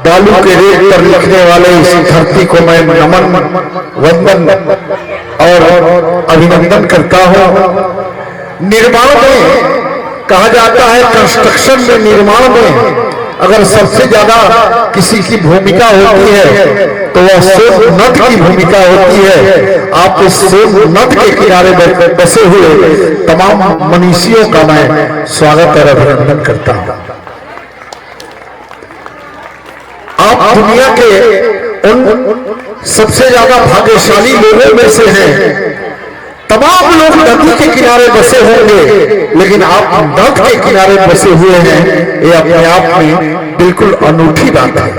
बालू के रेत पर लिखने वाले इस धरती को मैं नमन, वंदन और अभिनंदन करता हूं। निर्माण में कहा जाता है, कंस्ट्रक्शन में, निर्माण में अगर सबसे ज्यादा किसी की भूमिका होती है तो वह सोन नद की भूमिका होती है। आप इस सोन नद के किनारे बसे हुए तमाम मनीषियों का मैं स्वागत और अभिनंदन करता हूं। आप दुनिया के उन सबसे ज्यादा भाग्यशाली लोगों में से हैं। तमाम लोग नदी के किनारे बसे होंगे, लेकिन आप नद के किनारे बसे हुए हैं, ये अपने आप में बिल्कुल अनूठी बात है।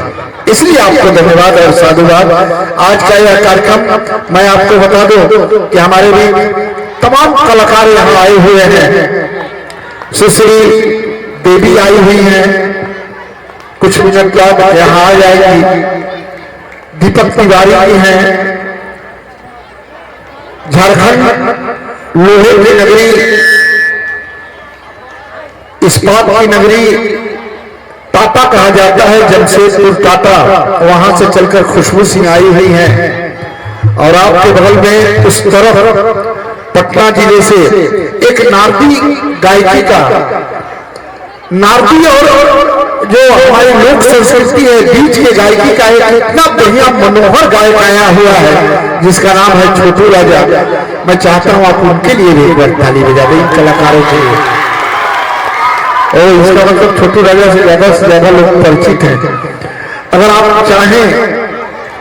इसलिए आपको धन्यवाद और साधुवाद। आज का यह कार्यक्रम मैं आपको बता दूं कि हमारे भी तमाम कलाकार यहाँ आए हुए हैं। सुश्री देवी आई हुई हैं, कुछ मिनट बाद यहाँ आ जाएगी। दीपक तिवारी जी हैं। झारखंड लोहे की नगरी, इस्पात की नगरी टाटा कहा जाता है, जमशेदपुर टाटा, वहां से चलकर खुशबू सिंह आई हुई हैं। और आपके बगल में उस तरफ पटना जिले से एक नारदी गायकी का, नारदी और जो हमारी लोक संस्कृति है, बीच के गायकी का एक इतना बढ़िया मनोहर गायक आया हुआ है जिसका नाम है छोटू राजा। मैं चाहता हूं आप उनके लिए भी एक बार ताली बजा दें, इन कलाकारों के लिए। और इसका मतलब छोटू राजा से ज्यादा लोग परिचित हैं। अगर आप चाहें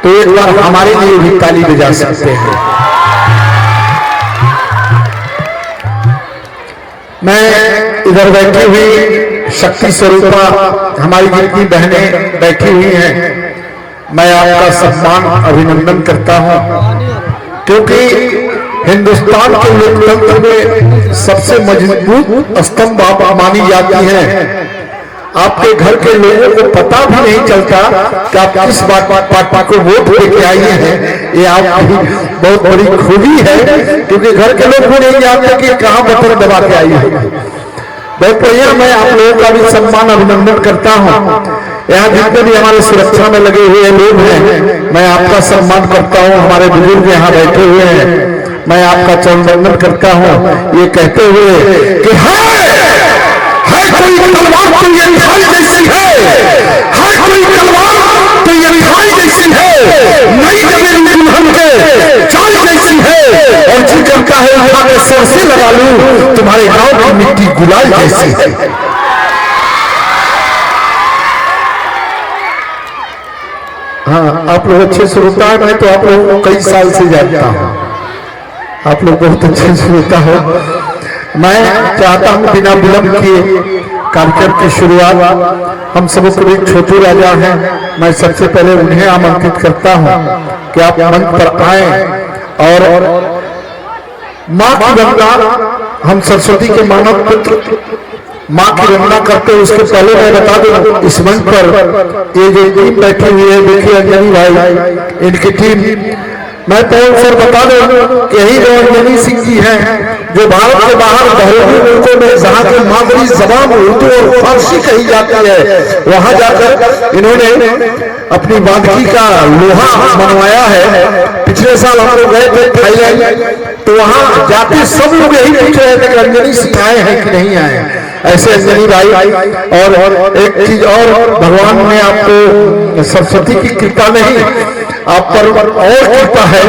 तो एक बार हमारे लिए भी ताली बजा सकते हैं। मैं इधर बैठी हुई शक्ति स्वरूपा हमारी जितनी बहनें बैठी हुई हैं, मैं आपका सम्मान अभिनंदन करता हूं, क्योंकि हिंदुस्तान के लोकतंत्र में सबसे मजबूत स्तंभ आप मानी जाती हैं। आपके घर के लोगों को पता भी नहीं चलता कि आप किस पार्टी को वोट देके आई हैं। ये आपकी बहुत बड़ी खूबी है, क्योंकि घर के लोग भी नहीं जानते कि कहाँ बटन दबा के आई है। बहुत बढ़िया। मैं आप लोगों का भी सम्मान अभिनंदन करता हूँ। यहाँ जितने भी हमारे सुरक्षा में लगे हुए लोग हैं, मैं आपका सम्मान करता हूँ। हमारे बुजुर्ग यहाँ बैठे हुए हैं, मैं आपका चरणवंदन करता हूँ, ये कहते हुए कि हर कोई तलवार तो ये भाई जैसी है, हर कोई तलवार तो ये भाई जैसी है, नई जमीन दुल्हन के चाल जैसी है, और जी करता है उठा के सर से लगा लूं, तुम्हारे गांव की मिट्टी गुलाल जैसी है। हाँ, आप लोग अच्छे श्रोता है। मैं तो आप लोगों को कई साल से जानता हूँ, आप लोग बहुत अच्छे श्रोता हो। मैं चाहता हूं बिना विलंब किए कार्यक्रम की शुरुआत हम सब को एक छोटू राजा हैं, मैं सबसे पहले उन्हें आमंत्रित करता हूं कि आप मंच पर आए और माँ की वंदना, हम सरस्वती के मानव पुत्र माँ की वंदना करते हैं। उसके पहले मैं बता दूं, इस मंच पर ये जो टीम बैठी हुई है, देखिए अंजनी भाई, इनकी टीम, मैं पहले सर बता दूं कि यही जो अंजनी सिंह जी हैं, जो भारत के बाहर बहरीनी मुल्कों में जहाँ की मादरी जबान उर्दू और फारसी कही जाती है, वहां जाकर इन्होंने अपनी बादगी का लोहा मनवाया है। पिछले साल हम लोग गए थे थाईलैंड, तो वहां जाते सब लोग यही पूछ रहे थे कि अंजनी सिंह आए हैं कि नहीं आए। ऐसे अंजनी भाई, और एक चीज और, भगवान ने आपको सरस्वती की कृपा नहीं, आप पर और कृपा है।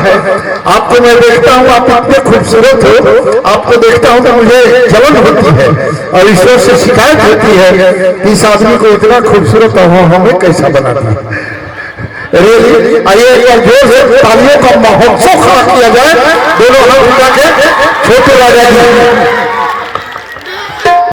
आपको मैं देखता हूँ, आप इतने खूबसूरत हो, आपको देखता हूँ तो मुझे जलन होती है और ईश्वर से शिकायत होती है कि इस आदमी को इतना खूबसूरत हमें कैसा बनाता है। आइए एक बार जोर से तालियों का महोत्सव खड़ा किया जाए, दोनों हाथ उठा के छोटे राजा जी।